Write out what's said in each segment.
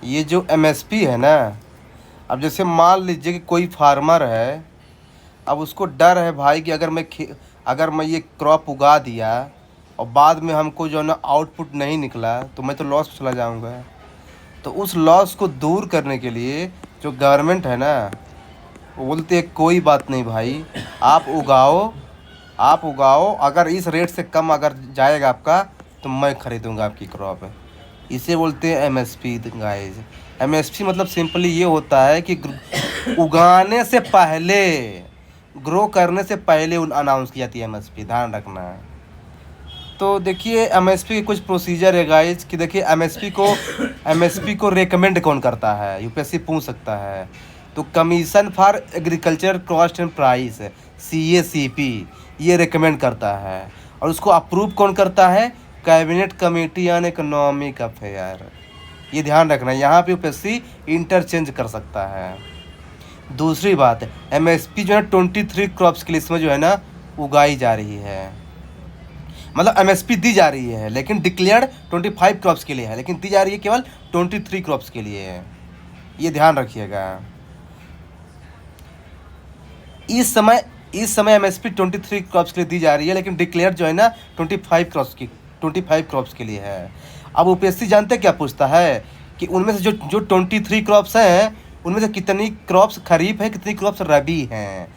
ये जो एमएसपी है ना, अब जैसे मान लीजिए कि कोई फार्मर है, अब उसको डर है भाई कि अगर मैं ये क्रॉप उगा दिया और बाद में हमको जो है ना आउटपुट नहीं निकला तो मैं तो लॉस में चला जाऊंगा। तो उस लॉस को दूर करने के लिए जो गवर्नमेंट है ना, वो बोलते हैं कोई बात नहीं भाई, आप उगाओ, आप उगाओ, अगर इस रेट से कम अगर जाएगा आपका तो मैं ख़रीदूंगा आपकी क्रॉप। इसे बोलते हैं एमएसपी गाइस। एमएसपी मतलब सिंपली ये होता है कि उगाने से पहले, ग्रो करने से पहले अनाउंस की जाती है एमएसपी, ध्यान रखना है। तो देखिए एमएसपी के कुछ प्रोसीजर है गाइस कि देखिए एमएसपी को रेकमेंड कौन करता है, यूपीएससी पूछ सकता है। तो commission for agriculture cost and price, CACP, ये रेकमेंड करता है। और उसको अप्रूव कौन करता है, cabinet committee on economic affair. ये ध्यान रखना है, यहाँ पे यूपीएससी इंटरचेंज कर सकता है। दूसरी बात है, एमएसपी जो है 23 क्रॉप्स के लिए इसमें जो है ना उगाई जा रही है, मतलब एमएसपी दी जा रही है, लेकिन डिक्लेयर्ड 25 क्रॉप्स के लिए है, लेकिन दी जा रही है केवल 23 क्रॉप्स के लिए है। ये ध्यान रखिएगा। इस समय एमएसपी 23 क्रॉप्स के लिए दी जा रही है, लेकिन डिक्लेयर जो है ना 25 क्रॉप्स के लिए है। अब यूपीएससी जानते क्या पूछता है कि उनमें से जो 23 क्रॉप्स हैं, उनमें से कितनी क्रॉप्स खरीफ है, कितनी क्रॉप्स रबी हैं।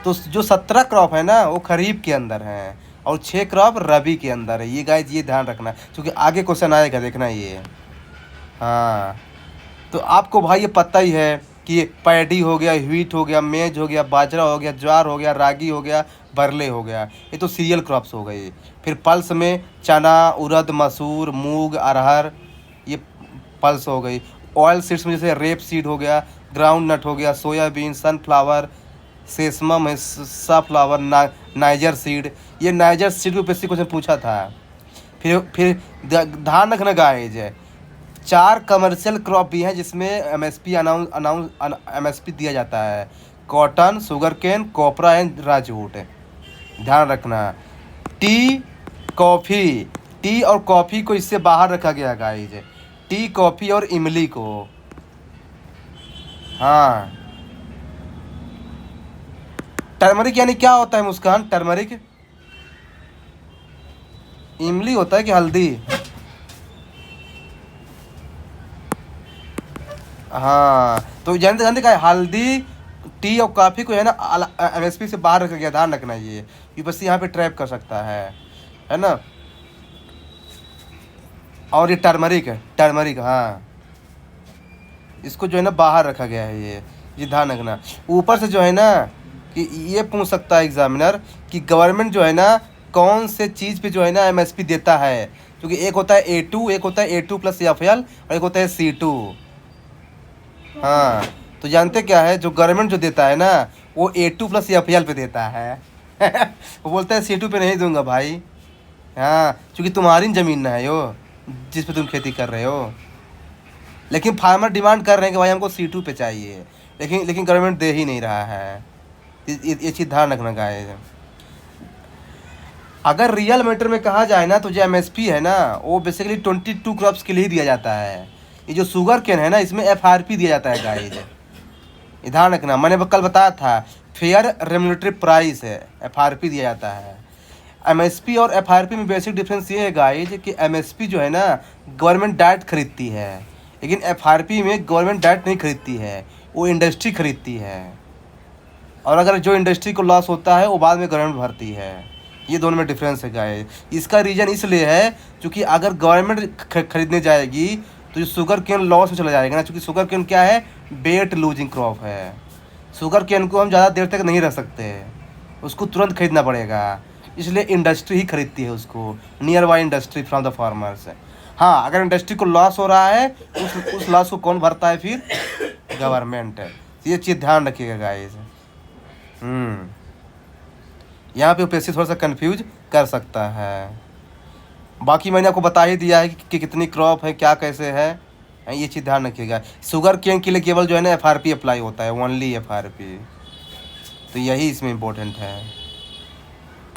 तो जो 17 क्रॉप है ना वो खरीफ के अंदर हैं और 6 क्रॉप रबी के अंदर है। ये गाइस ये ध्यान रखना है, क्योंकि आगे क्वेश्चन आएगा, देखना ये। हाँ, तो आपको भाई ये पता ही है कि पैडी हो गया, व्हीट हो गया, मेज हो गया, बाजरा हो गया, ज्वार हो गया, रागी हो गया, बरले हो गया, ये तो सीरियल क्रॉप्स हो गई। फिर पल्स में चना, उड़द, मसूर, मूंग, अरहर, ये पल्स हो गई। ऑयल सीड्स में जैसे रेप सीड हो गया, ग्राउंड नट हो गया, सोयाबीन, सनफ्लावर, सेसमम है, सनफ्लावर, नाइजर सीड। ये नाइजर सीड को बेसिक क्वेश्चन पूछा था। फिर ध्यान रखना गाइज, 4 कमर्शियल क्रॉप भी हैं जिसमें एमएसपी दिया जाता है। Cotton, sugar cane, copra and raw jute. ध्यान रखना। टी, कॉफ़ी, टी और कॉफ़ी को इससे बाहर रखा गया गाइज, टी, कॉफ़ी और इमली को। हाँ, टर्मरिक यानी क्या होता है मुस्कान, टर्मरिक इमली होता है कि हल्दी? हाँ, तो जानते जानते क्या है, हल्दी, टी और कॉफ़ी को है ना एमएसपी से बाहर रखा गया, ध्यान रखना। ये बस यहाँ पे ट्रैप कर सकता है ना। और ये टर्मरिक है, टर्मरिक, हाँ, इसको जो है ना बाहर रखा गया है ये ध्यान रखना। ऊपर से जो है ना कि ये पूछ सकता है एग्जामिनर कि गवर्नमेंट जो है ना कौन से चीज़ पे जो है ना एमएसपी देता है, क्योंकि एक होता है A2, एक होता है A2 प्लस FL और एक होता है C2। हाँ, तो जानते क्या है, जो गवर्नमेंट जो देता है ना वो A2 प्लस FL पे देता है। वो बोलता है C2 पे नहीं दूंगा भाई। हाँ, क्योंकि तुम्हारी ज़मीन ना है यो जिस पे तुम खेती कर रहे हो। लेकिन फार्मर डिमांड कर रहे हैं कि भाई हमको C2 पे चाहिए, लेकिन गवर्नमेंट दे ही नहीं रहा है। ये चीज़ ध्यान रखना गाइस। अगर रियल मैटर में कहा जाए ना तो जो एमएसपी है ना वो बेसिकली 22 क्रॉप्स के लिए दिया जाता है। ये जो शुगर केन है ना इसमें एफआरपी दिया जाता है गाइस, ये ध्यान रखना। मैंने कल बताया था फेयर रेम्युनरेटरी प्राइस है, एफआरपी दिया जाता है। एमएसपी और एफआरपी में बेसिक डिफरेंस ये है गाइस कि एमएसपी जो है ना गवर्नमेंट डायरेक्ट खरीदती है, लेकिन एफआरपी में गवर्नमेंट डायरेक्ट नहीं खरीदती है, वो इंडस्ट्री खरीदती है। और अगर जो इंडस्ट्री को लॉस होता है वो बाद में गवर्नमेंट भरती है। ये दोनों में डिफरेंस है गाइस। इसका रीज़न इसलिए है क्योंकि अगर गवर्नमेंट खरीदने जाएगी तो जो शुगर केन लॉस में चला जाएगा ना, क्योंकि शुगर केन क्या है, वेट लूजिंग क्रॉप है। शुगर केन को हम ज़्यादा देर तक नहीं रख सकते, उसको तुरंत खरीदना पड़ेगा, इसलिए इंडस्ट्री ही खरीदती है उसको, near by industry from the farmers. हाँ, अगर इंडस्ट्री को लॉस हो रहा है उस लॉस को कौन भरता है फिर, गवर्नमेंट। ये चीज़ ध्यान रखिएगा गाइस। यहाँ पे यूपीएससी थोड़ा सा कंफ्यूज कर सकता है। बाकी मैंने आपको बता ही दिया है कि कितनी क्रॉप है, क्या कैसे है, ये चीज़ ध्यान रखिएगा। शुगर केन के लिए केवल जो है ना एफआरपी अप्लाई होता है, ओनली एफआरपी। तो यही इसमें इम्पोर्टेंट है।